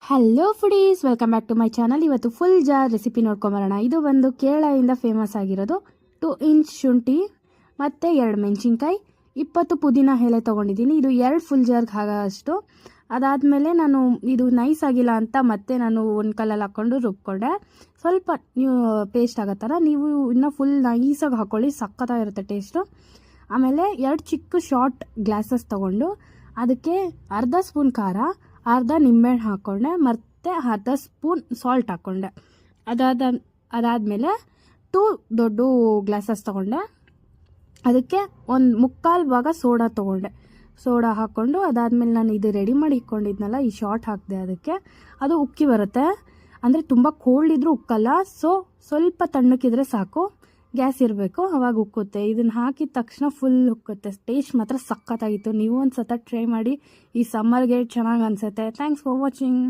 Hello foodies, welcome back to my channel. ಇವತ್ತು full jar recipe ನೋಡ್ಕೊಂಬರೋಣ. ಇದು ಒಂದು ಕೇರಳದಿಂದ ಫೇಮಸ್ ಆಗಿರೋದು 2 ಇಂಚ್ ಶುಂಠಿ ಮತ್ತು 2 ಮೆಣಸಿನ್ಕಾಯಿ, 20 ಪುದೀನ ಎಲೆ ತೊಗೊಂಡಿದ್ದೀನಿ. ಇದು 2 ಫುಲ್ ಜಾರ್ಗೆ ಆಗೋಷ್ಟು. ಅದಾದಮೇಲೆ ನಾನು ಇದು ನೈಸ್ ಆಗಿಲ್ಲ ಅಂತ ಮತ್ತೆ ನಾನು ಒಂದು ಕಲ್ಲಲ್ಲಿ ಹಾಕ್ಕೊಂಡು ರುಬ್ಕೊಂಡೆ. ಸ್ವಲ್ಪ ನೀವು ಪೇಸ್ಟ್ ಆಗೋ ಥರ ನೀವು ಇನ್ನೂ ಫುಲ್ ನೈಸಾಗಿ ಹಾಕ್ಕೊಳ್ಳಿ, ಸಕ್ಕತ್ತಾಗಿರುತ್ತೆ ಟೇಸ್ಟು. ಆಮೇಲೆ 2 ಚಿಕ್ಕ ಶಾರ್ಟ್ ಗ್ಲಾಸಸ್ ತೊಗೊಂಡು ಅದಕ್ಕೆ ಅರ್ಧ ಸ್ಪೂನ್ ಖಾರ, ಅರ್ಧ ನಿಂಬೆಹಣ್ಣು ಹಾಕ್ಕೊಂಡೆ, ಮತ್ತು ಅರ್ಧ ಸ್ಪೂನ್ ಸಾಲ್ಟ್ ಹಾಕ್ಕೊಂಡೆ. ಅದಾದಮೇಲೆ 2 ದೊಡ್ಡ ಗ್ಲಾಸಸ್ ತೊಗೊಂಡೆ, ಅದಕ್ಕೆ ಒಂದು 3/4 ಭಾಗ ಸೋಡಾ ತೊಗೊಂಡೆ. ಸೋಡಾ ಹಾಕ್ಕೊಂಡು ಅದಾದಮೇಲೆ ನಾನು ಇದು ರೆಡಿ ಮಾಡಿ ಇಟ್ಕೊಂಡಿದ್ನಲ್ಲ, ಈ ಶಾರ್ಟ್ ಹಾಕಿದೆ. ಅದಕ್ಕೆ ಅದು ಉಕ್ಕಿ ಬರುತ್ತೆ, ಅಂದರೆ ತುಂಬ ಕೋಲ್ಡ್ ಇದ್ರೂ ಉಕ್ಕಲ್ಲ. ಸ್ವಲ್ಪ ತಣ್ಣಕ್ಕಿದ್ರೆ ಸಾಕು, ಗ್ಯಾಸ್ ಇರಬೇಕು, ಅವಾಗ ಉಕ್ಕುತ್ತೆ. ಇದನ್ನು ಹಾಕಿದ ತಕ್ಷಣ ಫುಲ್ ಉಕ್ಕುತ್ತೆ. ಟೇಸ್ಟ್ ಮಾತ್ರ ಸಖತ್ತಾಗಿತ್ತು. ನೀವು ಒಂದು ಸತ ಟ್ರೈ ಮಾಡಿ, ಈ ಸಮ್ಮರ್ಗೆ ಚೆನ್ನಾಗಿ ಅನಿಸುತ್ತೆ. Thanks for watching.